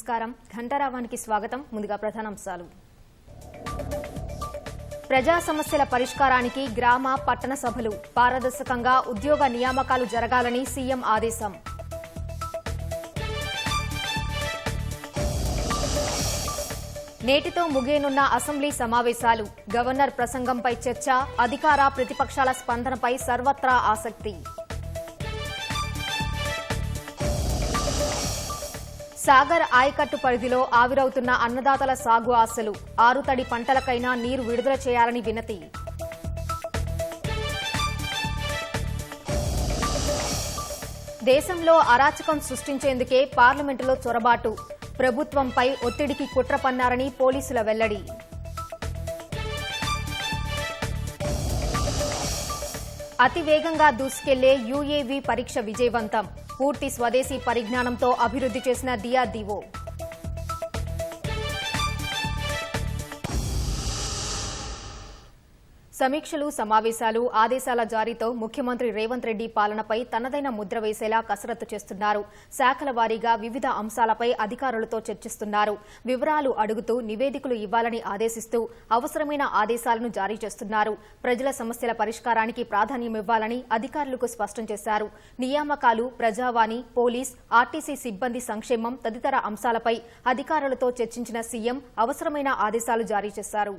నమస్కారం. ఘంటారావానికి స్వాగతం. ముందుగా ప్రధానాంశాలు. ప్రజా సమస్యల పరిష్కారానికి గ్రామ పట్టణ సభలు పారదర్శకంగా ఉద్యోగ నియామకాలు జరగాలని సీఎం ఆదేశం. నేటితో ముగియనున్న అసెంబ్లీ సమావేశాలు. గవర్నర్ ప్రసంగంపై చర్చ, అధికార ప్రతిపక్షాల స్పందనపై సర్వత్రా ఆసక్తి. సాగర్ ఆయకట్టు పరిధిలో ఆవిరవుతున్న అన్నదాతల సాగు ఆశలు. ఆరుతడి పంటలకైనా నీరు విడుదల చేయాలని వినతి. దేశంలో అరాచకం సృష్టించేందుకే పార్లమెంటులో చొరబాటు. ప్రభుత్వంపై ఒత్తిడికి కుట్ర పన్నారని పోలీసుల వెల్లడి. అతివేగంగా దూసుకెళ్లే యూఏవీ పరీక్ష విజయవంతం. పూర్తి స్వదేశీ పరిజ్ఞానంతో అభివృద్ది చేసిన డిఆర్డీఓ. సమీక్షలు, సమావేశాలు, ఆదేశాల జారీతో ముఖ్యమంత్రి రేవంత్ రెడ్డి పాలనపై తనదైన ముద్ర వేసేలా కసరత్తు చేస్తున్నారు. శాఖల వారీగా వివిధ అంశాలపై అధికారులతో చర్చిస్తున్నారు. వివరాలు అడుగుతూ నివేదికలు ఇవ్వాలని ఆదేశిస్తూ అవసరమైన ఆదేశాలను జారీ చేస్తున్నారు. ప్రజల సమస్యల పరిష్కారానికి ప్రాధాన్యమివ్వాలని అధికారులకు స్పష్టం చేశారు. నియామకాలు, ప్రజావాణి, పోలీస్, ఆర్టీసీ సిబ్బంది సంక్షేమం తదితర అంశాలపై అధికారులతో చర్చించిన సీఎం అవసరమైన ఆదేశాలు జారీ చేశారు.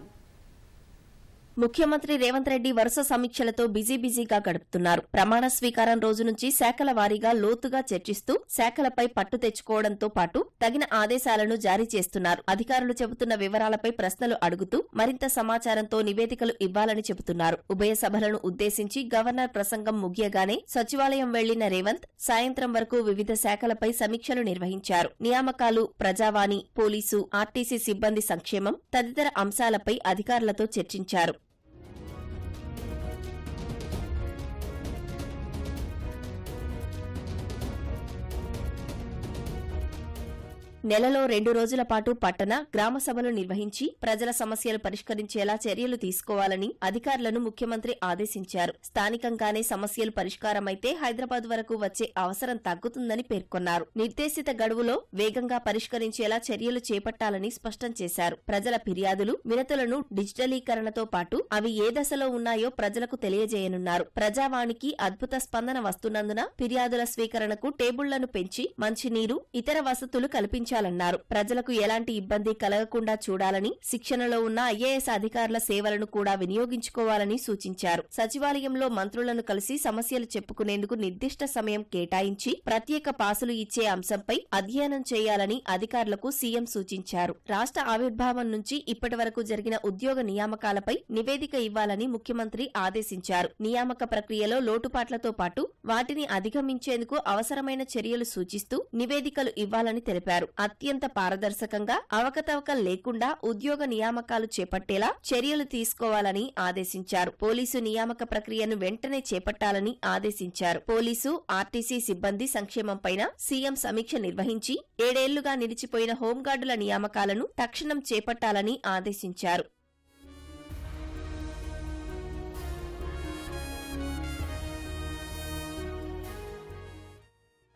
ముఖ్యమంత్రి రేవంత్ రెడ్డి వరుస సమీక్షలతో బిజీగా గడుపుతున్నారు. ప్రమాణ స్వీకారం రోజు నుంచి శాఖల వారీగా లోతుగా చర్చిస్తూ శాఖలపై పట్టు తెచ్చుకోవడంతో పాటు తగిన ఆదేశాలను జారీ చేస్తున్నారు. అధికారులు చెబుతున్న వివరాలపై ప్రశ్నలు అడుగుతూ మరింత సమాచారంతో నివేదికలు ఇవ్వాలని చెబుతున్నారు. ఉభయ సభలను ఉద్దేశించి గవర్నర్ ప్రసంగం ముగియగానే సచివాలయం వెళ్లిన రేవంత్ సాయంత్రం వరకు వివిధ శాఖలపై సమీక్షలు నిర్వహించారు. నియామకాలు, ప్రజావాణి, పోలీసు, ఆర్టీసీ సిబ్బంది సంక్షేమం తదితర అంశాలపై అధికారులతో చర్చించారు. నెలలో 2 రోజుల పాటు పట్టణ, గ్రామ సభలు నిర్వహించి ప్రజల సమస్యలు పరిష్కరించేలా చర్యలు తీసుకోవాలని అధికారులను ముఖ్యమంత్రి ఆదేశించారు. స్థానికంగానే సమస్యలు పరిష్కారమైతే హైదరాబాద్ వరకు వచ్చే అవసరం తగ్గుతుందని పేర్కొన్నారు. నిర్దేశిత గడువులో వేగంగా పరిష్కరించేలా చర్యలు చేపట్టాలని స్పష్టం చేశారు. ప్రజల ఫిర్యాదులు, వినతులను డిజిటలీకరణతో పాటు అవి ఏ దశలో ఉన్నాయో ప్రజలకు తెలియజేయనున్నారు. ప్రజావాణికి అద్భుత స్పందన వస్తున్నందున ఫిర్యాదుల స్వీకరణకు టేబుళ్లను పెంచి మంచినీరు, ఇతర వసతులు కల్పించారు. ప్రజలకు ఎలాంటి ఇబ్బంది కలగకుండా చూడాలని, శిక్షణలో ఉన్న ఐఏఎస్ అధికారుల సేవలను కూడా వినియోగించుకోవాలని సూచించారు. సచివాలయంలో మంత్రులను కలిసి సమస్యలు చెప్పుకునేందుకు నిర్దిష్ట సమయం కేటాయించి ప్రత్యేక పాసులు ఇచ్చే అంశంపై అధ్యయనం చేయాలని అధికారులకు సీఎం సూచించారు. రాష్ట్ర ఆవిర్భావం నుంచి ఇప్పటి వరకు జరిగిన ఉద్యోగ నియామకాలపై నివేదిక ఇవ్వాలని ముఖ్యమంత్రి ఆదేశించారు. నియామక ప్రక్రియలో లోటుపాట్లతో పాటు వాటిని అధిగమించేందుకు అవసరమైన చర్యలు సూచిస్తూ నివేదికలు ఇవ్వాలని తెలిపారు. అత్యంత పారదర్శకంగా, అవకతవకలు లేకుండా ఉద్యోగ నియామకాలు చేపట్టేలా చర్యలు తీసుకోవాలని ఆదేశించారు. పోలీసు నియామక ప్రక్రియను వెంటనే చేపట్టాలని ఆదేశించారు. పోలీసు, ఆర్టీసీ సిబ్బంది సంక్షేమంపైన సీఎం సమీక్ష నిర్వహించి 7 ఏళ్లుగా నిలిచిపోయిన హోంగార్డుల నియామకాలను తక్షణం చేపట్టాలని ఆదేశించారు.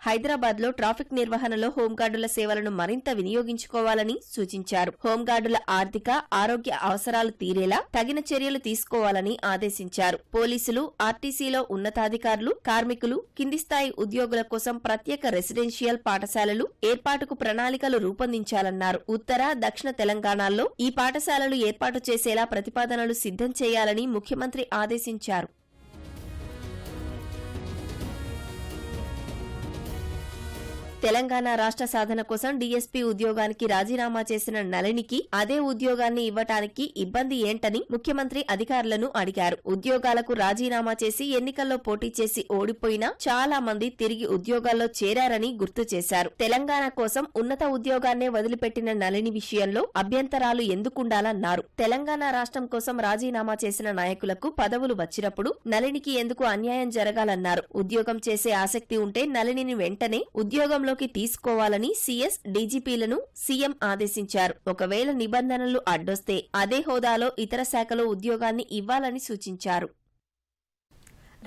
హైదరాబాద్లో ట్రాఫిక్ నిర్వహణలో హోంగార్డుల సేవలను మరింత వినియోగించుకోవాలని సూచించారు. హోంగార్డుల ఆర్థిక, ఆరోగ్య అవసరాలు తీరేలా తగిన చర్యలు తీసుకోవాలని ఆదేశించారు. పోలీసులు, ఆర్టీసీలో ఉన్నతాధికారులు, కార్మికులు, కింది స్థాయి ఉద్యోగుల కోసం ప్రత్యేక రెసిడెన్షియల్ పాఠశాలలు ఏర్పాటుకు ప్రణాళికలు రూపొందించాలన్నారు. ఉత్తర, దక్షిణ తెలంగాణల్లో ఈ పాఠశాలలు ఏర్పాటు చేసేలా ప్రతిపాదనలు సిద్ధం చేయాలని ముఖ్యమంత్రి ఆదేశించారు. తెలంగాణ రాష్ట్ర సాధన కోసం డీఎస్పీ ఉద్యోగానికి రాజీనామా చేసిన నళినికి అదే ఉద్యోగాన్ని ఇవ్వటానికి ఇబ్బంది ఏంటని ముఖ్యమంత్రి అధికారులను అడిగారు. ఉద్యోగాలకు రాజీనామా చేసి ఎన్నికల్లో పోటీ చేసి ఓడిపోయినా చాలా మంది తిరిగి ఉద్యోగాల్లో చేరారని గుర్తు చేశారు. తెలంగాణ కోసం ఉన్నత ఉద్యోగాన్నే వదిలిపెట్టిన నళిని విషయంలో అభ్యంతరాలు ఎందుకుండాలన్నారు. తెలంగాణ రాష్ట్రం కోసం రాజీనామా చేసిన నాయకులకు పదవులు వచ్చినప్పుడు నళినికి ఎందుకు అన్యాయం జరగాలన్నారు. ఉద్యోగం చేసే ఆసక్తి ఉంటే నళినిని వెంటనే ఉద్యోగంలో తీసుకోవాలని సీఎస్, డీజీపీలను సీఎం ఆదేశించారు. ఒకవేళ నిబంధనలు అడ్డొస్తే అదే హోదాలో ఇతర శాఖలో ఉద్యోగాన్ని ఇవ్వాలని సూచించారు.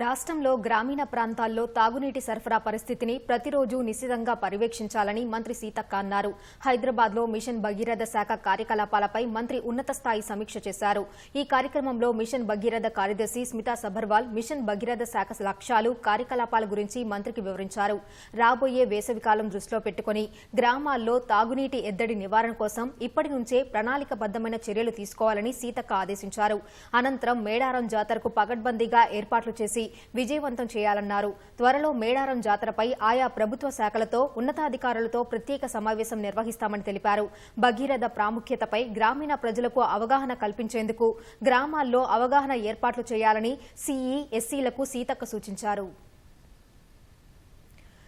రాష్ట్రంలో గ్రామీణ ప్రాంతాల్లో తాగునీటి సరఫరా పరిస్థితిని ప్రతిరోజు నిశితంగా పర్యవేక్షించాలని మంత్రి సీతక్క అన్నారు. హైదరాబాద్లో మిషన్ భగీరథ శాఖ కార్యకలాపాలపై మంత్రి ఉన్నత స్థాయి సమీక్ష చేశారు. ఈ కార్యక్రమంలో మిషన్ భగీరథ కార్యదర్శి స్మితా సబర్వాల్ మిషన్ భగీరథ శాఖ లక్ష్యాలు, కార్యకలాపాల గురించి మంత్రికి వివరించారు. రాబోయే వేసవికాలం దృష్టిలో పెట్టుకుని గ్రామాల్లో తాగునీటి ఎద్దడి నివారణ కోసం ఇప్పటి నుంచే ప్రణాళికబద్దమైన చర్యలు తీసుకోవాలని సీతక్క ఆదేశించారు. అనంతరం మేడారం జాతరకు పగడ్బందీగా ఏర్పాట్లు చేసి విజయవంతం చేయాలన్నారు. త్వరలో మేడారం జాతరపై ఆయా ప్రభుత్వ శాఖలతో ఉన్నతాధికారులతో ప్రత్యేక సమావేశం నిర్వహిస్తామని తెలిపారు. భగీరథ ప్రాముఖ్యతపై గ్రామీణ ప్రజలకు అవగాహన కల్పించేందుకు గ్రామాల్లో అవగాహన ఏర్పాట్లు చేయాలని సీఈ, ఎస్సీలకు సీతక్క సూచించారు.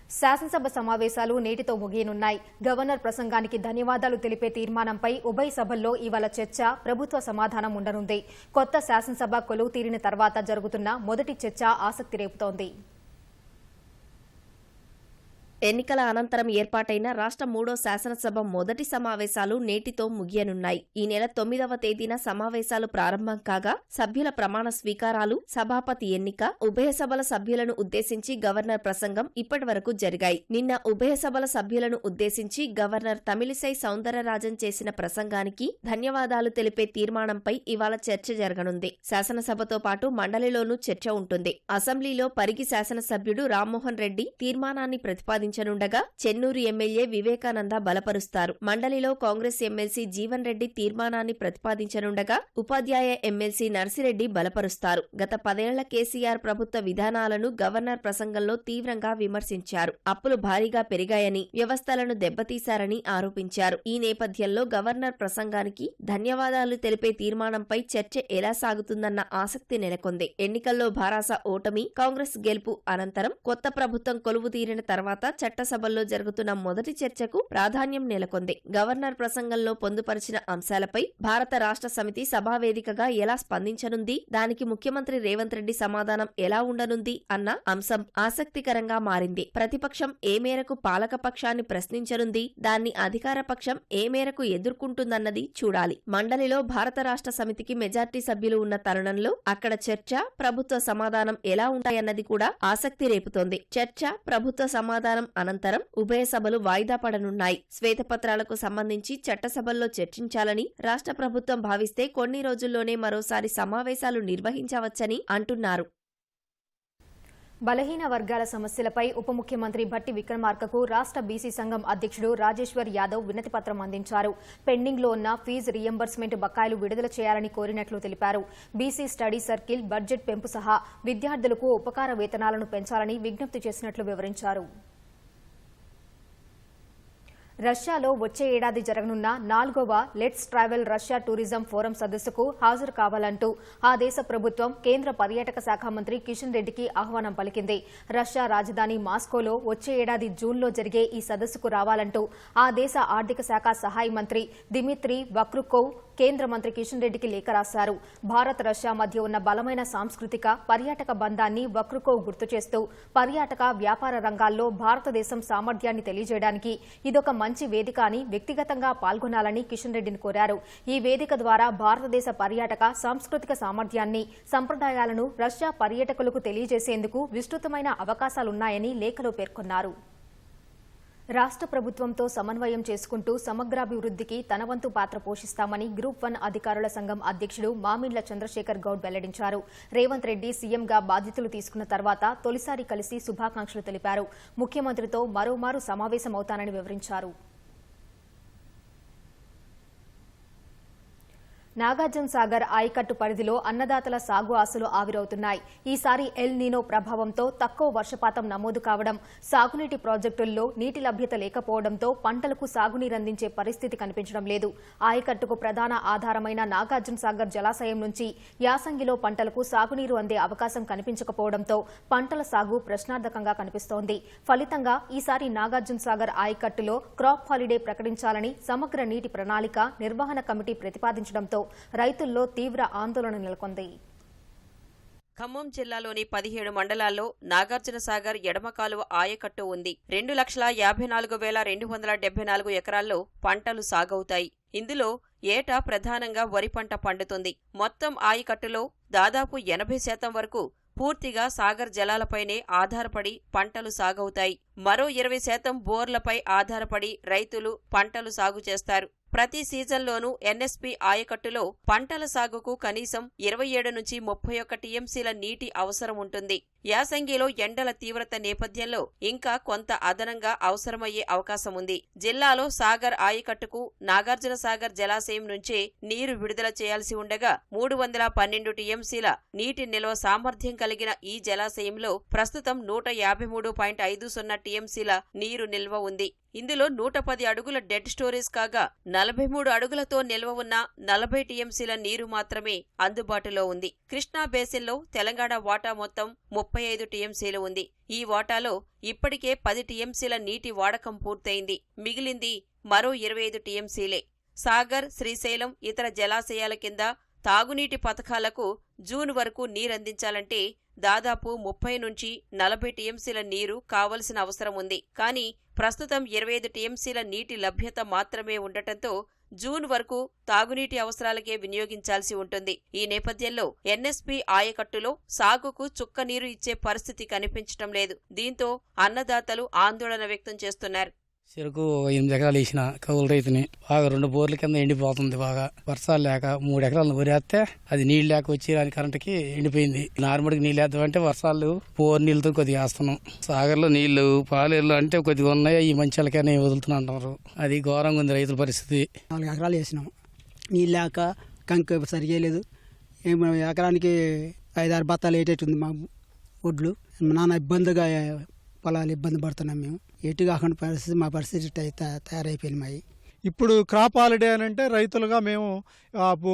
శాసనసభ సమావేశాలు నేటితో ముగియనున్నాయి. గవర్నర్ ప్రసంగానికి ధన్యవాదాలు తెలిపే తీర్మానంపై ఉభయ సభల్లో ఇవాళ చర్చ, ప్రభుత్వ సమాధానం ఉండనుంది. కొత్త శాసనసభ కొలువు తీరిన తర్వాత జరుగుతున్న మొదటి చర్చ ఆసక్తి రేపుతోంది. ఎన్నికల అనంతరం ఏర్పాటైన రాష్ట్ర 3వ శాసనసభ మొదటి సమావేశాలు నేటితో ముగియనున్నాయి. ఈ నెల 9వ తేదీన సమావేశాలు ప్రారంభం కాగా సభ్యుల ప్రమాణ స్వీకారాలు, సభాపతి ఎన్నిక, ఉభయ సభల సభ్యులను ఉద్దేశించి గవర్నర్ ప్రసంగం ఇప్పటివరకు జరిగాయి. నిన్న ఉభయ సభల సభ్యులను ఉద్దేశించి గవర్నర్ తమిళిసై సౌందరరాజన్ చేసిన ప్రసంగానికి ధన్యవాదాలు తెలిపే తీర్మానంపై ఇవాళ చర్చ జరగనుంది. శాసనసభతో పాటు మండలిలోనూ చర్చ ఉంటుంది. అసెంబ్లీలో పరిగి శాసనసభ్యుడు రామ్మోహన్ రెడ్డి తీర్మానాన్ని ప్రతిపాదించారు. చెన్నూరు ఎమ్మెల్యే వివేకానంద బలపరుస్తారు. మండలిలో కాంగ్రెస్ ఎమ్మెల్సీ జీవన్ రెడ్డి తీర్మానాన్ని ప్రతిపాదించనుండగా ఉపాధ్యాయ ఎమ్మెల్సీ నర్సిరెడ్డి బలపరుస్తారు. గత 10 ఏళ్ల కేసీఆర్ ప్రభుత్వ విధానాలను గవర్నర్ ప్రసంగంలో తీవ్రంగా విమర్శించారు. అప్పులు భారీగా పెరిగాయని, వ్యవస్థలను దెబ్బతీశారని ఆరోపించారు. ఈ నేపథ్యంలో గవర్నర్ ప్రసంగానికి ధన్యవాదాలు తెలిపే తీర్మానంపై చర్చ ఎలా సాగుతుందన్న ఆసక్తి నెలకొంది. ఎన్నికల్లో భారాస ఓటమి, కాంగ్రెస్ గెలుపు అనంతరం కొత్త ప్రభుత్వం కొలువు తీరిన తర్వాత చట్టసభల్లో జరుగుతున్న మొదటి చర్చకు ప్రాధాన్యం నెలకొంది. గవర్నర్ ప్రసంగంలో పొందుపరిచిన అంశాలపై భారత రాష్ట్ర సమితి సభావేదికగా ఎలా స్పందించనుంది, దానికి ముఖ్యమంత్రి రేవంత్ రెడ్డి సమాధానం ఎలా ఉండనుంది అన్న అంశం ఆసక్తికరంగా మారింది. ప్రతిపక్షం ఏ మేరకు పాలకపక్షాన్ని ప్రశ్నించనుంది, దాన్ని అధికార పక్షం ఏ మేరకు ఎదుర్కొంటుందన్నది చూడాలి. మండలిలో భారత రాష్ట్ర సమితికి మెజార్టీ సభ్యులు ఉన్న తరుణంలో అక్కడ చర్చ, ప్రభుత్వ సమాధానం ఎలా ఉంటాయన్నది కూడా ఆసక్తి రేపుతోంది. చర్చ, ప్రభుత్వ సమాధానం అనంతరం ఉభయ సభలు వాయిదా పడనున్నాయి. శ్వేతపత్రాలకు సంబంధించి చట్టసభల్లో చర్చించాలని రాష్ట్ర ప్రభుత్వం భావిస్తే కొన్ని రోజుల్లోనే మరోసారి సమావేశాలు నిర్వహించవచ్చని అంటున్నారు. బలహీన వర్గాల సమస్యలపై ఉప ముఖ్యమంత్రి భట్టి విక్రమార్కకు రాష్ట్ర బీసీ సంఘం అధ్యక్షుడు రాజేశ్వర్ యాదవ్ వినతిపత్రం అందించారు. పెండింగ్లో ఉన్న ఫీజు రీయింబర్స్మెంట్ బకాయిలు విడుదల చేయాలని కోరినట్లు తెలిపారు. బీసీ స్టడీ సర్కిల్, బడ్జెట్ పెంపు సహా విద్యార్థులకు ఉపకార వేతనాలను పెంచాలని విజ్ఞప్తి చేసినట్లు వివరించారు. రష్యాలో వచ్చే ఏడాది జరగనున్న 4వ let's travel Russia tourism forum సదస్సుకు హాజరు కావాలంటూ ఆ దేశ ప్రభుత్వం కేంద్ర పర్యాటక శాఖ మంత్రి కిషన్ రెడ్డికి ఆహ్వానం పలికింది. రష్యా రాజధాని మాస్కోలో వచ్చే ఏడాది జూన్లో జరిగే ఈ సదస్సుకు రావాలంటూ ఆ దేశ ఆర్థిక శాఖ సహాయ మంత్రి దిమిత్రీ వక్రుకోవ్ కేంద్ర మంత్రి కిషన్ రెడ్డికి లేఖ రాశారు. భారత్, రష్యా మధ్య ఉన్న బలమైన సాంస్కృతిక, పర్యాటక బంధాన్ని వక్రుకోవ్ గుర్తు చేస్తూ పర్యాటక, వ్యాపార రంగాల్లో భారతదేశం సామర్థ్యాన్ని తెలియజేయడానికి ఇదొక మంచి వేదిక అని వ్యక్తిగతంగా పాల్గొనాలని కిషన్ రెడ్డిని కోరారు. ఈ వేదిక ద్వారా భారతదేశ పర్యాటక, సాంస్కృతిక సామర్థ్యాన్ని, సంప్రదాయాలను రష్యా పర్యాటకులకు తెలియజేసేందుకు విస్తృతమైన అవకాశాలున్నాయని లేఖలో పేర్కొన్నారు. రాష్ట్ర ప్రభుత్వంతో సమన్వయం చేసుకుంటూ సమగ్రాభివృద్ధికి తన వంతు పాత్ర పోషిస్తామని గ్రూప్ 1 అధికారుల సంఘం అధ్యక్షుడు మామిండ్ల చంద్రశేఖర్ గౌడ్ వెల్లడించారు. రేవంత్ రెడ్డి సీఎంగా బాధ్యతలు తీసుకున్న తర్వాత తొలిసారి కలిసి శుభాకాంక్షలు తెలిపారు. ముఖ్యమంత్రితో మరోమారు సమావేశమవుతానని వివరించారు. నాగార్జున సాగర్ ఆయకట్టు పరిధిలో అన్నదాతల సాగు ఆశలు ఆవిరవుతున్నాయి. ఈసారి ఎల్ నీనో ప్రభావంతో తక్కువ వర్షపాతం నమోదు కావడం, సాగునీటి ప్రాజెక్టుల్లో నీటి లభ్యత లేకపోవడంతో పంటలకు సాగునీరందించే పరిస్థితి కనిపించడం లేదు. ఆయకట్టుకు ప్రధాన ఆధారమైన నాగార్జున సాగర్ జలాశయం నుంచి యాసంగిలో పంటలకు సాగునీరు అందే అవకాశం కనిపించకపోవడంతో పంటల సాగు ప్రశ్నార్థకంగా కనిపిస్తోంది. ఫలితంగా ఈసారి నాగార్జున సాగర్ ఆయకట్టులో క్రాప్ హాలిడే ప్రకటించాలని సమగ్ర నీటి ప్రణాళిక నిర్వహణ కమిటీ ప్రతిపాదించడంతో రైతుల్లో తీవ్ర ఆందోళన నెలకొంది. ఖమ్మం జిల్లాలోని 17 మండలాల్లో నాగార్జున సాగర్ ఎడమ కాలువ ఆయకట్టు ఉంది. 2,54,274 ఎకరాల్లో పంటలు సాగవుతాయి. ఇందులో ఏటా ప్రధానంగా వరి పంట పండుతుంది. మొత్తం ఆయకట్టులో దాదాపు 80% వరకు పూర్తిగా సాగర్ జలాలపైనే ఆధారపడి పంటలు సాగవుతాయి. మరో 20% బోర్లపై ఆధారపడి రైతులు పంటలు సాగు చేస్తారు. ప్రతి సీజన్లోనూ ఎన్ఎస్పీ ఆయకట్టులో పంటల సాగుకు కనీసం 27 నుంచి 31 టీఎంసీల నీటి అవసరం ఉంటుంది. యాసంగిలో ఎండల తీవ్రత నేపథ్యంలో ఇంకా కొంత అదనంగా అవసరమయ్యే అవకాశం ఉంది. జిల్లాలో సాగర్ ఆయకట్టుకు నాగార్జునసాగర్ జలాశయం నుంచే నీరు విడుదల చేయాల్సి ఉండగా 312 టీఎంసీల నీటి నిల్వ సామర్థ్యం కలిగిన ఈ జలాశయంలో ప్రస్తుతం 153.50 టీఎంసీల నీరు నిల్వ ఉంది. ఇందులో 110 అడుగుల డెడ్ స్టోరేజ్ కాగా 43 అడుగులతో నిల్వ ఉన్న 40 టీఎంసీల నీరు మాత్రమే అందుబాటులో ఉంది. కృష్ణా బేసిన్లో తెలంగాణ వాటా మొత్తం 35 టీఎంసీలు ఉంది. ఈ వాటాలో ఇప్పటికే 10 టీఎంసీల నీటి వాడకం పూర్తయింది. మిగిలింది మరో 25 టీఎంసీలే. సాగర్, శ్రీశైలం ఇతర జలాశయాల కింద తాగునీటి పథకాలకు జూన్ వరకు నీరందించాలంటే దాదాపు 30 నుంచి 40 టీఎంసీల నీరు కావలసిన అవసరం ఉంది. కానీ ప్రస్తుతం 25 టీఎంసీల నీటి లభ్యత మాత్రమే ఉండటంతో జూన్ వరకు తాగునీటి అవసరాలకే వినియోగించాల్సి ఉంటుంది. ఈ నేపథ్యంలో ఎన్ఎస్పీ ఆయకట్టులో సాగుకు చుక్క నీరు ఇచ్చే పరిస్థితి కనిపించటం లేదు. దీంతో అన్నదాతలు ఆందోళన వ్యక్తం చేస్తున్నారు. చెరుకు 8 ఎకరాలు వేసిన కౌలు రైతుని బాగా 2 బోర్ల కింద ఎండిపోతుంది. బాగా వర్షాలు లేక 3 ఎకరాలను వరేస్తే అది నీళ్ళు లేక వచ్చి దాని కరెంటుకి ఎండిపోయింది. నార్మల్కి నీళ్ళు వేద్దామంటే వర్షాలు బోర్ నీళ్ళతో కొద్దిగా వేస్తున్నాం. సాగర్లో నీళ్లు పాలేళ్ళు అంటే కొద్దిగా ఉన్నాయి, ఈ మంచాలకైనా వదులుతున్నా అంటున్నారు. అది ఘోరంగా ఉంది రైతుల పరిస్థితి. 4 ఎకరాలు వేసినాం, నీళ్ళు లేక కంకి సరిగా లేదు. ఎకరానికి 5-6 బత్తాలు వేటేటుంది మా ఒడ్లు. నాన్న ఇబ్బందిగా పొలాలు ఇబ్బంది పడుతున్నాం మేము. ఎటు కాకుండా పరిస్థితి మా పరిస్థితి తయారైపోయింది మాయి. ఇప్పుడు క్రాప్ హాలిడే అని అంటే రైతులుగా మేము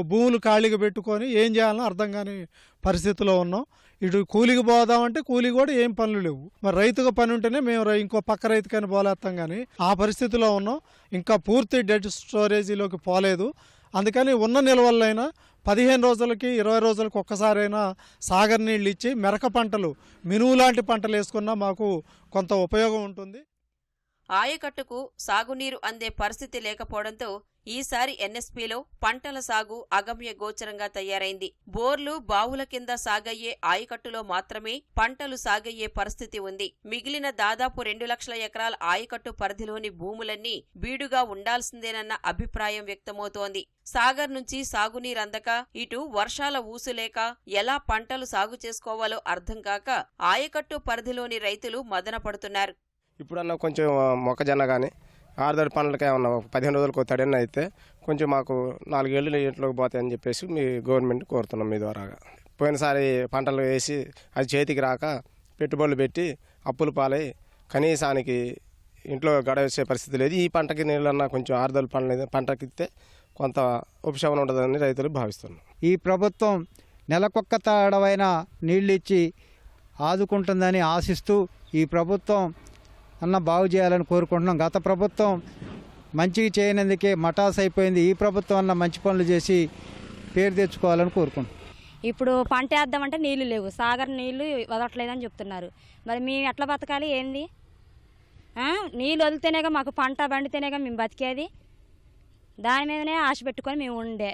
భూములు ఖాళీగా పెట్టుకొని ఏం చేయాలని అర్థం కాని పరిస్థితిలో ఉన్నాం. ఇటు కూలికి పోదామంటే కూలి కూడా ఏం పనులు లేవు. మరి రైతుగా పని ఉంటేనే మేము ఇంకో పక్క రైతుకని పోలేస్తాం, కానీ ఆ పరిస్థితిలో ఉన్నాం. ఇంకా పూర్తి డెడ్ స్టోరేజీలోకి పోలేదు. అందుకని ఉన్న నిల్వలైనా 15 రోజులకి 20 రోజులకి ఒక్కసారైనా సాగర్ నీళ్ళు ఇచ్చి మెరక పంటలు, మినుము లాంటి పంటలు వేసుకున్నా మాకు కొంత ఉపయోగం ఉంటుంది. ఆయకట్టుకు సాగునీరు అందే పరిస్థితి లేకపోవడంతో ఈసారి ఎన్ఎస్పీలో పంటల సాగు అగమ్య గోచరంగా తయారైంది. బోర్లు, బావుల కింద సాగయ్యే ఆయకట్టులో మాత్రమే పంటలు సాగయ్యే పరిస్థితి ఉంది. మిగిలిన దాదాపు 2 లక్షల ఎకరాల ఆయకట్టు పరిధిలోని భూములన్నీ బీడుగా ఉండాల్సిందేనన్న అభిప్రాయం వ్యక్తమవుతోంది. సాగర్ నుంచి సాగునీరందక ఇటు వర్షాల ఊసులేక ఎలా పంటలు సాగు చేసుకోవాలో అర్థం కాక ఆయకట్టు పరిధిలోని రైతులు మదన పడుతున్నారు. ఇప్పుడన్నా కొంచెం మొక్కజొన్న కానీ ఆరుదడి పనులకి ఏమన్నా 15 రోజులకు తడిన అయితే కొంచెం మాకు 4 ఏళ్ళు ఇంట్లోకి పోతాయని చెప్పేసి మీ గవర్నమెంట్ కోరుతున్నాం మీ ద్వారాగా. పోయినసారి పంటలు వేసి అది చేతికి రాక పెట్టుబడులు పెట్టి అప్పుల పాలై కనీసానికి ఇంట్లో గడవేసే పరిస్థితి లేదు. ఈ పంటకి నీళ్ళన్నా కొంచెం ఆరుదడి పంటకి ఇస్తే కొంత ఉపశమనం ఉండదని రైతులు భావిస్తున్నాం. ఈ ప్రభుత్వం నెలకొక్క తడవైన నీళ్ళు ఇచ్చి ఆదుకుంటుందని ఆశిస్తూ ఈ ప్రభుత్వం అన్న బాగు చేయాలని కోరుకుంటున్నాం. గత ప్రభుత్వం మంచిగా చేయనందుకే మటాస్ అయిపోయింది. ఈ ప్రభుత్వం అన్న మంచి పనులు చేసి పేరు తెచ్చుకోవాలని కోరుకుంటున్నాం. ఇప్పుడు పంట వేద్దామంటే నీళ్లు లేవు, సాగర్ నీళ్లు వదలట్లేదని చెప్తున్నారు. మరి మేము ఎట్లా బతకాలి ఏంది? నీళ్ళు వదిలితేనేగా మాకు పంట పండితేనేగా మేము బతికేది. దాని మీదనే ఆశ పెట్టుకొని మేము ఉండే.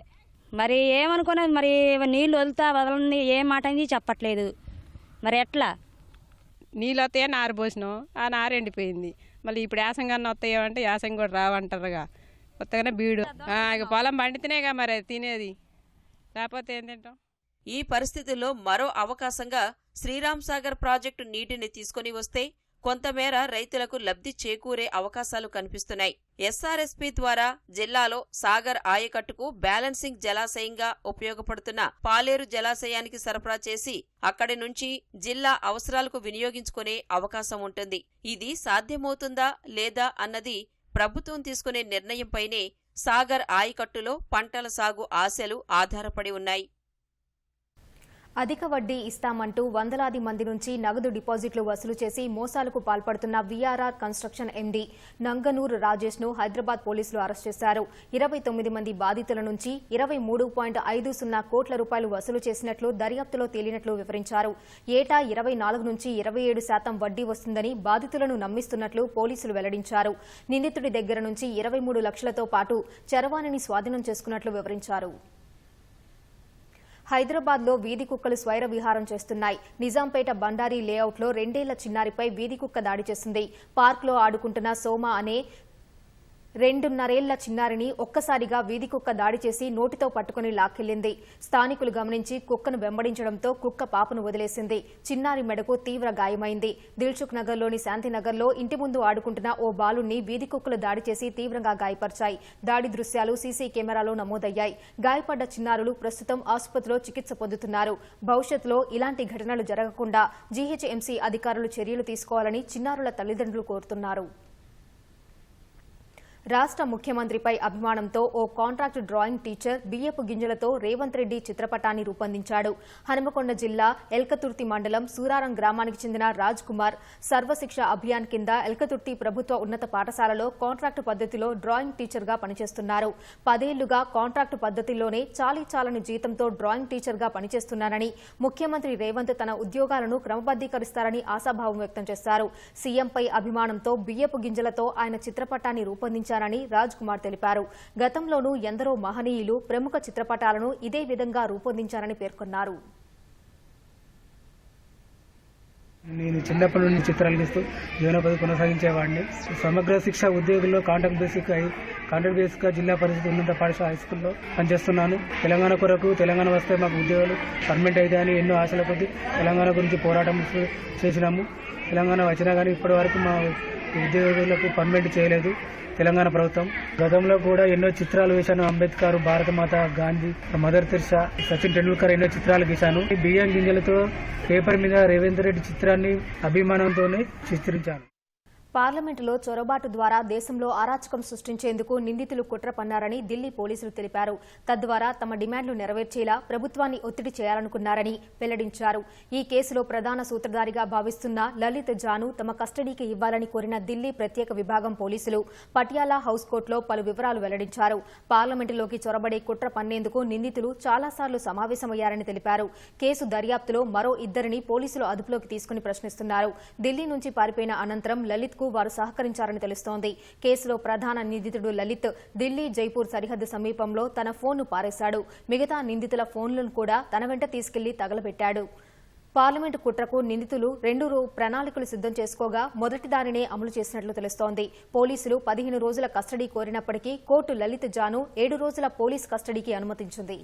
మరి ఏమనుకున్నది, మరి నీళ్ళు వదలండి ఏ మాట అనేది చెప్పట్లేదు. మరి ఎట్లా? నీళ్ళు వస్తాయో నారు పోసినాం, ఆ నారు ఎండిపోయింది. మళ్ళీ ఇప్పుడు యాసంగాన్ని వస్తాయో అంటే యాసం కూడా రావంటారుగా. కొత్తగానే బీడు ఇక పొలం పండితేనేగా మరి తినేది, లేకపోతే ఏం తింటాం? ఈ పరిస్థితుల్లో మరో అవకాశంగా శ్రీరామ్ సాగర్ ప్రాజెక్టు నీటిని తీసుకుని వస్తే కొంతమేర రైతులకు లబ్ధి చేకూరే అవకాశాలు కనిపిస్తున్నాయి. ఎస్ఆర్ఎస్పీ ద్వారా జిల్లాలో సాగర్ ఆయకట్టుకు బ్యాలెన్సింగ్ జలాశయంగా ఉపయోగపడుతున్న పాలేరు జలాశయానికి సరఫరా చేసి అక్కడి నుంచి జిల్లా అవసరాలకు వినియోగించుకునే అవకాశం ఉంటుంది. ఇది సాధ్యమవుతుందా లేదా అన్నది ప్రభుత్వం తీసుకునే నిర్ణయంపైనే సాగర్ ఆయకట్టులో పంటల సాగు ఆశలు ఆధారపడి ఉన్నాయి. అధిక వడ్డీ ఇస్తామంటూ వందలాది మంది నుంచి నగదు డిపాజిట్లు వసూలు చేసి మోసాలకు పాల్పడుతున్న వీఆర్ఆర్ కన్స్ట్రక్షన్ ఎండీ నంగనూరు రాజేష్ ను హైదరాబాద్ పోలీసులు అరెస్ట్ చేశారు. 29 మంది బాధితుల నుంచి 23.50 కోట్ల రూపాయలు వసూలు చేసినట్లు దర్యాప్తులో తేలినట్లు వివరించారు. ఏటా 24 నుంచి 27% వడ్డీ వస్తుందని బాధితులను నమ్మిస్తున్నట్లు పోలీసులు వెల్లడించారు. నిందితుడి దగ్గర నుంచి 23 లక్షలతో పాటు చరవాణిని స్వాధీనం చేసుకున్నట్లు వివరించారు. హైదరాబాద్లో వీధి కుక్కలు స్వైర విహారం చేస్తున్నాయి. నిజాంపేట బండారీ లేఅవుట్లో 2 ఏళ్ల చిన్నారిపై వీధి కుక్క దాడి చేసింది. పార్క్లో ఆడుకుంటున్న సోమ అనే 2.5 ఏళ్ల చిన్నారిని ఒక్కసారిగా వీధి కుక్క దాడి చేసి నోటితో పట్టుకుని లాక్కెళ్లింది. స్థానికులు గమనించి కుక్కను వెంబడించడంతో కుక్క పాపను వదిలేసింది. చిన్నారి మెడకు తీవ్ర గాయమైంది. దిల్సుఖ్ నగర్లోని శాంతినగర్లో ఇంటి ముందు ఆడుకుంటున్న ఓ బాలుణ్ణి వీధి కుక్కలు దాడి చేసి తీవ్రంగా గాయపరిచాయి. దాడి దృశ్యాలు సీసీ కెమెరాలో నమోదయ్యాయి. గాయపడ్డ చిన్నారులు ప్రస్తుతం ఆసుపత్రిలో చికిత్స పొందుతున్నారు. భవిష్యత్తులో ఇలాంటి ఘటనలు జరగకుండా జీహెచ్ఎంసీ అధికారులు చర్యలు తీసుకోవాలని చిన్నారుల తల్లిదండ్రులు కోరుతున్నారు. రాష్ట్ర ముఖ్యమంత్రిపై అభిమానంతో ఓ కాంట్రాక్ట్ డ్రాయింగ్ టీచర్ బియ్యపు గింజలతో రేవంత్ రెడ్డి చిత్రపటాన్ని రూపొందించాడు. హనుమకొండ జిల్లా ఎల్కతుర్తి మండలం సూరారం గ్రామానికి చెందిన రాజ్ కుమార్ సర్వశిక్ష అభియాన్ కింద ఎల్కతుర్తి ప్రభుత్వ ఉన్నత పాఠశాలలో కాంట్రాక్టు పద్ధతిలో డ్రాయింగ్ టీచర్గా పనిచేస్తున్నారు. 10 ఏళ్లుగా కాంట్రాక్టు పద్ధతిలోనే చాలీచాలని జీతంతో డ్రాయింగ్ టీచర్గా పనిచేస్తున్నారని, ముఖ్యమంత్రి రేవంత్ తన ఉద్యోగాలను క్రమబద్దీకరిస్తారని ఆశాభావం వ్యక్తం చేశారు. సీఎంపై అభిమానంతో బియ్యపు గింజలతో ఆయన చిత్రపటాన్ని రూపొందించారు రాజ్ కుమార్ తెలిపారు. గతంలోనూ ఎందరో మహనీయులు ప్రముఖ చిత్రపటాలను ఇదే విధంగా రూపొందించారని పేర్కొన్నారు. నేను చిన్నప్పటి నుండి చిత్రాలు గీస్తూ జీవనోపాధి కొనసాగించేవాడిని. సమగ్ర శిక్ష ఉద్యోగుల్లో కాంట్రాక్ట్ బేసిక్గా జిల్లా పరిషత్ ఉన్నత పాఠశాల హైస్కూల్లో పనిచేస్తున్నాను. తెలంగాణ కొరకు తెలంగాణ వస్తే మాకు ఉద్యోగాలు పర్మనెంట్ అయితే అని ఎన్నో ఆశల కొద్దీ తెలంగాణ గురించి పోరాటం చేసినాము. తెలంగాణ వచ్చినా కానీ ఇప్పటి వరకు మా ఉద్యోగులకు పర్మనెంట్ చేయలేదు తెలంగాణ ప్రభుత్వం. గతంలో కూడా ఎన్నో చిత్రాలు వేశాను. అంబేద్కర్, భారతమాత, గాంధీ, మదర్ తెరెసా, సచిన్ టెండూల్కర్ ఎన్నో చిత్రాలు గీశాను. బియ్యం గింజలతో పేపర్ మీద రేవంత్ రెడ్డి చిత్రాన్ని అభిమానంతోనే చిత్రించాను. పార్లమెంటులో చొరబాటు ద్వారా దేశంలో అరాచకం సృష్టించేందుకు నిందితులు కుట్ర పన్నారని ఢిల్లీ పోలీసులు తెలిపారు. తద్వారా తమ డిమాండ్లు నెరవేర్చేలా ప్రభుత్వాన్ని ఒత్తిడి చేయాలనుకున్నారని వెల్లడించారు. ఈ కేసులో ప్రధాన సూత్రధారిగా భావిస్తున్న లలిత్ జాను తమ కస్టడీకి ఇవ్వాలని కోరిన ఢిల్లీ ప్రత్యేక విభాగం పోలీసులు పటియాలా హౌస్ కోర్టులో పలు వివరాలు వెల్లడించారు. పార్లమెంటులోకి చొరబడే కుట్ర పన్నేందుకు నిందితులు చాలాసార్లు సమావేశమయ్యారని తెలిపారు. కేసు దర్యాప్తులో మరో 2 పోలీసులు అదుపులోకి తీసుకుని ప్రశ్నిస్తున్నారు. ఢిల్లీ నుంచి పారిపోయిన అనంతరం లలిత్ వారు సహకరించారని తెలుస్తోంది. కేసులో ప్రధాన నిందితుడు లలిత్ ఢిల్లీ జైపూర్ సరిహద్దు సమీపంలో తన ఫోన్ను పారేశాడు. మిగతా నిందితుల ఫోన్లను కూడా తన వెంట తీసుకెళ్లి తగలబెట్టాడు. పార్లమెంటు కుట్రకు నిందితులు 2 ప్రణాళికలు సిద్దం చేసుకోగా మొదటి దానినే అమలు చేసినట్లు తెలుస్తోంది. పోలీసులు 15 రోజుల కస్టడీ కోరినప్పటికీ కోర్టు లలిత్ జాను 7 రోజుల పోలీస్ కస్టడీకి అనుమతించింది.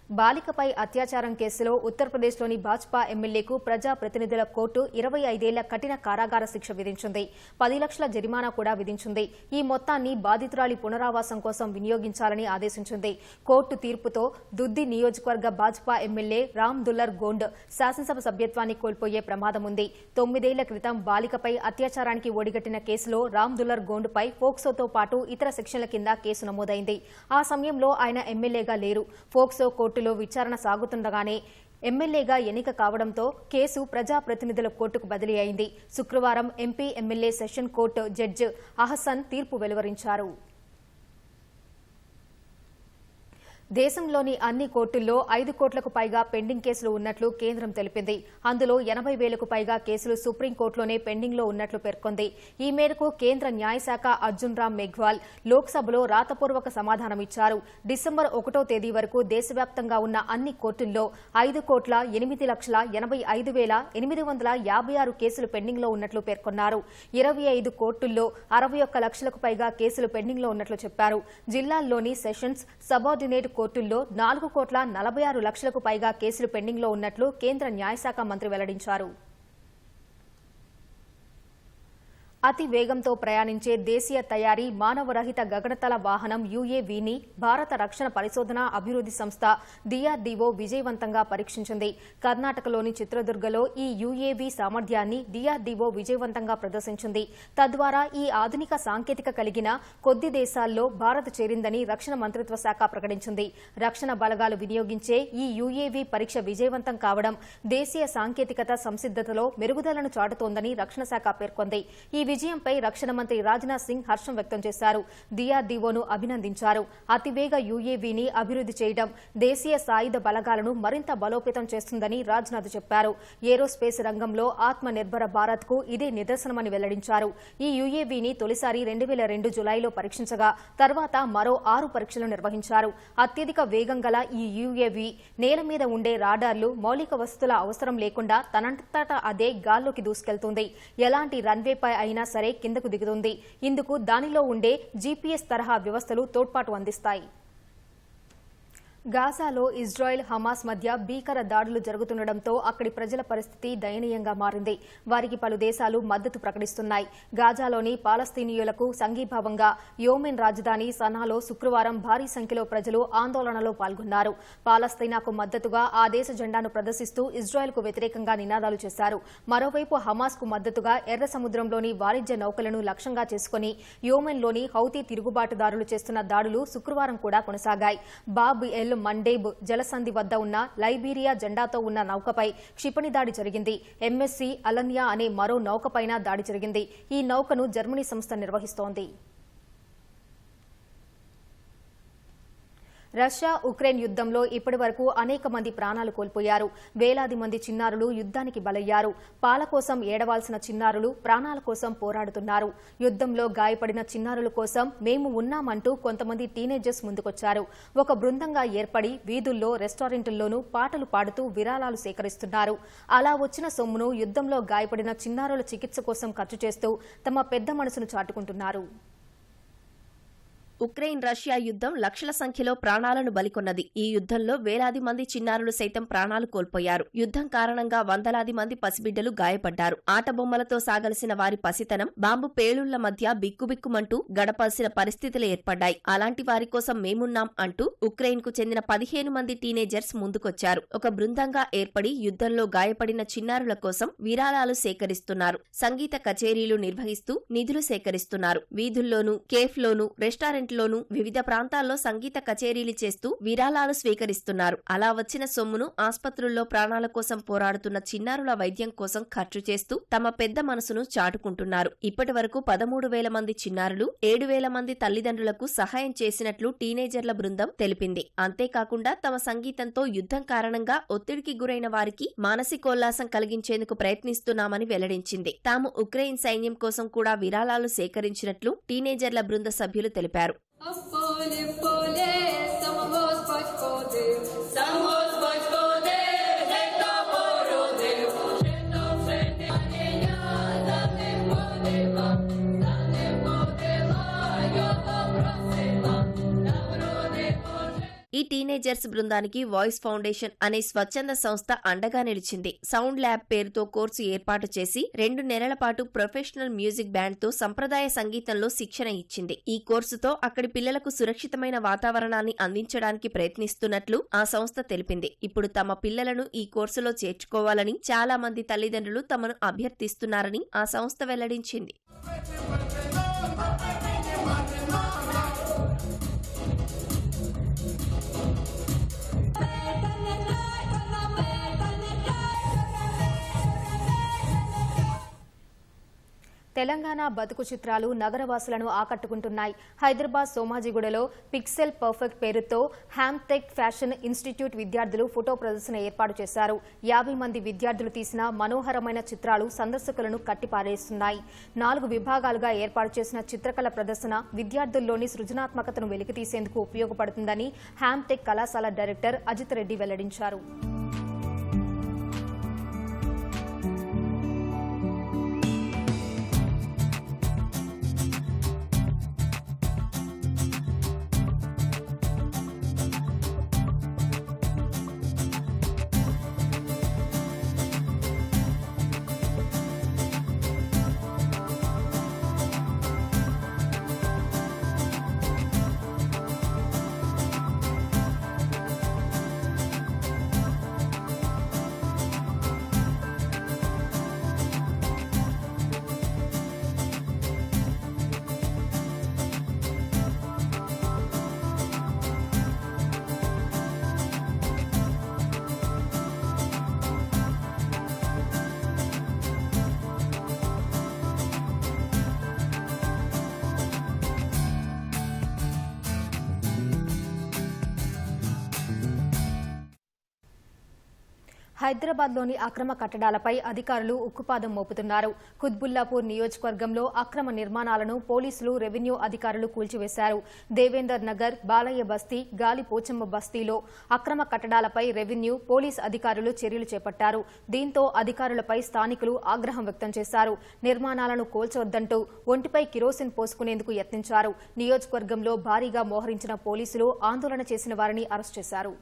బాలికపై అత్యాచారం కేసులో ఉత్తరప్రదేశ్లోని భాజపా ఎమ్మెల్యేకు ప్రజాప్రతినిధుల కోర్టు 25 ఏళ్ల కఠిన కారాగార శిక్ష విధించింది. 10 లక్షల జరిమానా కూడా విధించింది. ఈ మొత్తాన్ని బాధితురాలి పునరావాసం కోసం వినియోగించాలని ఆదేశించింది. కోర్టు తీర్పుతో దుద్ది నియోజకవర్గ భాజపా ఎమ్మెల్యే రామ్ దుల్లర్ గోండ్ శాసనసభ సభ్యత్వాన్ని కోల్పోయే ప్రమాదం ఉంది. 9 ఏళ్ల క్రితం బాలికపై అత్యాచారానికి ఒడిగట్టిన కేసులో రామ్ దుల్లర్ గోండ్పై ఫోక్సోతో పాటు ఇతర సెక్షన్ల కింద కేసు నమోదైంది. ఆ సమయంలో ఆయన ఎమ్మెల్యేగా లేరు. ఫోక్సో కోర్టులో విచారణ సాగుతుండగానే ఎమ్మెల్యేగా ఎన్నిక కావడంతో కేసు ప్రజాప్రతినిధుల కోర్టుకు బదిలీ అయింది. శుక్రవారం MP MLA session court judge Ahsan తీర్పు వెలువరించారు. దేశంలోని అన్ని కోర్టుల్లో 5 కోట్లకు పైగా పెండింగ్ కేసులు ఉన్నట్లు కేంద్రం తెలిపింది. అందులో 80,000కు పైగా కేసులు సుప్రీంకోర్టులోనే పెండింగ్లో ఉన్నట్లు పేర్కొంది. ఈ మేరకు కేంద్ర న్యాయశాఖ అర్జున్ రామ్ మేఘ్వాల్ లోక్సభలో రాతపూర్వక సమాధానమిచ్చారు. డిసెంబర్ 1వ తేదీ వరకు దేశవ్యాప్తంగా ఉన్న అన్ని కోర్టుల్లో 5,08,85,856 కేసులు పెండింగ్లో ఉన్నట్లు పేర్కొన్నారు. 25 కోర్టుల్లో 61 లక్షలకు పైగా కేసులు పెండింగ్లో ఉన్నట్లు చెప్పారు. జిల్లాల్లోని సెషన్స్, సబార్డినేట్ కోర్టుల్లో 4,46,00,000కు పైగా కేసులు పెండింగ్లో ఉన్నట్లు కేంద్ర న్యాయశాఖ మంత్రి వెల్లడించారు. అతి వేగంతో ప్రయాణించే దేశీయ తయారీ మానవరహిత గగనతల వాహనం యుఏవీని భారత రక్షణ పరిశోధన అభివృద్ధి సంస్థ డిఆర్డీఓ విజయవంతంగా పరీక్షించింది. కర్ణాటకలోని చిత్రదుర్గలో ఈ యుఏవీ సామర్థ్యాన్ని డిఆర్డీఓ విజయవంతంగా ప్రదర్శించింది. తద్వారా ఈ ఆధునిక సాంకేతిక కలిగిన కొద్ది దేశాల్లో భారత్ చేరిందని రక్షణ మంత్రిత్వ శాఖ ప్రకటించింది. రక్షణ బలగాలు వినియోగించే ఈ యుఏవీ పరీక్ష విజయవంతం కావడం దేశీయ సాంకేతికత సంసిద్దతలో మెరుగుదలను చాటుతోందని రక్షణ శాఖ పేర్కొంది. ఈ విజయంపై రక్షణ మంత్రి రాజ్నాథ్ సింగ్ హర్షం వ్యక్తం చేశారు. DRDOను అభినందించారు. అతివేగ UAVని అభివృద్ధి చేయడం దేశీయ సాయుధ బలగాలను మరింత బలోపేతం చేస్తుందని రాజ్నాథ్ చెప్పారు. ఏరోస్పేస్ రంగంలో ఆత్మ నిర్భర భారత్కు ఇదే నిదర్శనమని వెల్లడించారు. ఈ UAVని తొలిసారి 2002 జులైలో పరీక్షించగా తర్వాత మరో 6 పరీక్షలు నిర్వహించారు. అత్యధిక వేగం గల ఈ UAV నేల మీద ఉండే రాడార్లు, మౌలిక వసతుల అవసరం లేకుండా తనంతటా అదే గాల్లోకి దూసుకెళ్తుంది. ఎలాంటి రన్వేపై అయినా సరే కిందకు దిగుతుంది. ఇందుకు దానిలో ఉండే GPS తరహా వ్యవస్థలు తోడ్పాటు అందిస్తాయి. గాజాలో ఇజ్రాయెల్, హమాస్ మధ్య భీకర దాడులు జరుగుతుండటంతో అక్కడి ప్రజల పరిస్థితి దయనీయంగా మారింది. వారికి పలు దేశాలు మద్దతు ప్రకటిస్తున్నాయి. గాజాలోని పాలస్తీనియులకు సంఘీభావంగా యెమెన్ రాజధాని సనాలో శుక్రవారం భారీ సంఖ్యలో ప్రజలు ఆందోళనలో పాల్గొన్నారు. పాలస్తీనాకు మద్దతుగా ఆ దేశ జెండాను ప్రదర్శిస్తూ ఇజ్రాయెల్కు వ్యతిరేకంగా నినాదాలు చేశారు. మరోవైపు హమాస్కు మద్దతుగా ఎర్ర సముద్రంలోని వాణిజ్య నౌకలను లక్ష్యంగా చేసుకుని యెమెన్లోని హౌతీ తిరుగుబాటుదారులు చేస్తున్న దాడులు శుక్రవారం కూడా కొనసాగాయి. బాబ్ ఎల్ మండేబ్ జలసంధి వద్ద ఉన్న లైబీరియా జెండాతో ఉన్న నౌకపై క్షిపణి దాడి జరిగింది. MSC అలన్యా అనే మరో నౌకపైన దాడి జరిగింది. ఈ నౌకను జర్మనీ సంస్థ నిర్వహిస్తోంది. రష్యా ఉక్రెయిన్ యుద్దంలో ఇప్పటి వరకు అనేక మంది ప్రాణాలు కోల్పోయారు. వేలాది మంది చిన్నారులు యుద్దానికి బలయ్యారు. పాల కోసం ఏడవాల్సిన చిన్నారులు ప్రాణాల కోసం పోరాడుతున్నారు. యుద్దంలో గాయపడిన చిన్నారుల కోసం మేము ఉన్నామంటూ కొంతమంది టీనేజర్స్ ముందుకొచ్చారు. ఒక బృందంగా ఏర్పడి వీధుల్లో, రెస్టారెంట్ల్లోనూ పాటలు పాడుతూ విరాళాలు సేకరిస్తున్నారు. అలా వచ్చిన సొమ్మును యుద్దంలో గాయపడిన చిన్నారుల చికిత్స కోసం ఖర్చు చేస్తూ తమ పెద్ద మనసును చాటుకుంటున్నారు. ఉక్రెయిన్ రష్యా యుద్ధం లక్షల సంఖ్యలో ప్రాణాలను బలికొన్నది. ఈ యుద్ధంలో వేలాది మంది చిన్నారులు సైతం ప్రాణాలు కోల్పోయారు. యుద్ధం కారణంగా వందలాది మంది పసిబిడ్డలు గాయపడ్డారు. ఆటబొమ్మలతో సాగలిసిన వారి పసితనం బాంబు పేలుళ్ల మధ్య బిక్కుబిక్కుమంటూ గడపాల్సిన పరిస్థితులు ఏర్పడ్డాయి. అలాంటి వారి కోసం మేమున్నాం అంటూ ఉక్రెయిన్ కు చెందిన 15 మంది టీనేజర్స్ ముందుకొచ్చారు. ఒక బృందంగా ఏర్పడి యుద్ధంలో గాయపడిన చిన్నారుల కోసం విరాళాలు సేకరిస్తున్నారు. సంగీత కచేరీలు నిర్వహిస్తూ నిధులు సేకరిస్తున్నారు. వీధుల్లోనూ, కేఫ్లోనూ, రెస్టారెంట్ లోను వివిధ ప్రాంతాల్లో సంగీత కచేరీలు చేస్తూ విరాళాలు స్వీకరిస్తున్నారు. అలా వచ్చిన సొమ్మును ఆస్పత్రుల్లో ప్రాణాల కోసం పోరాడుతున్న చిన్నారుల వైద్యం కోసం ఖర్చు చేస్తూ తమ పెద్ద మనసును చాటుకుంటున్నారు. ఇప్పటి వరకు 13,000 మంది చిన్నారులు, 7,000 మంది తల్లిదండ్రులకు సహాయం చేసినట్లు టీనేజర్ల బృందం తెలిపింది. అంతేకాకుండా తమ సంగీతంతో యుద్ధం కారణంగా ఒత్తిడికి గురైన వారికి మానసికోల్లాసం కలిగించేందుకు ప్రయత్నిస్తున్నామని వెల్లడించింది. తాము ఉక్రెయిన్ సైన్యం కోసం కూడా విరాళాలు సేకరించినట్లు టీనేజర్ల బృంద సభ్యులు తెలిపారు. ఈ టీనేజర్స్ బృందానికి వాయిస్ ఫౌండేషన్ అనే స్వచ్ఛంద సంస్థ అండగా నిలిచింది. సౌండ్ ల్యాబ్ పేరుతో కోర్సు ఏర్పాటు చేసి 2 నెలల పాటు ప్రొఫెషనల్ మ్యూజిక్ బ్యాండ్ తో సంప్రదాయ సంగీతంలో శిక్షణ ఇచ్చింది. ఈ కోర్సుతో అక్కడి పిల్లలకు సురక్షితమైన వాతావరణాన్ని అందించడానికి ప్రయత్నిస్తున్నట్లు ఆ సంస్థ తెలిపింది. ఇప్పుడు తమ పిల్లలను ఈ కోర్సులో చేర్చుకోవాలని చాలా మంది తల్లిదండ్రులు తమను అభ్యర్థిస్తున్నారని ఆ సంస్థ వెల్లడించింది. తెలంగాణ బతుకు చిత్రాలు నగరవాసులను ఆకట్టుకుంటున్నాయి. హైదరాబాద్ సోమాజిగూడలో పిక్సెల్ పర్ఫెక్ట్ పేరుతో హ్యామ్టెక్ ఫ్యాషన్ ఇన్స్టిట్యూట్ విద్యార్థులు ఫోటో ప్రదర్శన ఏర్పాటు చేశారు. 50 మంది విద్యార్థులు తీసిన మనోహరమైన చిత్రాలు సందర్శకులను కట్టిపారేస్తున్నాయి. 4 విభాగాలుగా ఏర్పాటు చేసిన చిత్రకళ ప్రదర్శన విద్యార్థుల్లోని సృజనాత్మకతను వెలికితీసేందుకు ఉపయోగపడుతుందని హ్యామ్టెక్ కళాశాల డైరెక్టర్ అజిత్ రెడ్డి వెల్లడించారు. హైదరాబాద్లోని అక్రమ కట్టడాలపై అధికారులు ఉక్కుపాదం మోపుతున్నారు. కుత్బుల్లాపూర్ నియోజకవర్గంలో అక్రమ నిర్మాణాలను పోలీసులు, రెవెన్యూ అధికారులు కూల్చివేశారు. దేవేందర్ నగర్, బాలయ్య బస్తీ, గాలి పోచమ్మ బస్తీలో అక్రమ కట్టడాలపై రెవెన్యూ, పోలీస్ అధికారులు చర్యలు చేపట్టారు. దీంతో అధికారులపై స్థానికులు ఆగ్రహం వ్యక్తం చేశారు. నిర్మాణాలను కూల్చొద్దంటూ ఒంటిపై కిరోసిన్ పోసుకునేందుకు యత్నించారు. నియోజకవర్గంలో భారీగా మోహరించిన పోలీసులు ఆందోళన చేసిన వారిని అరెస్ట్ చేశారు.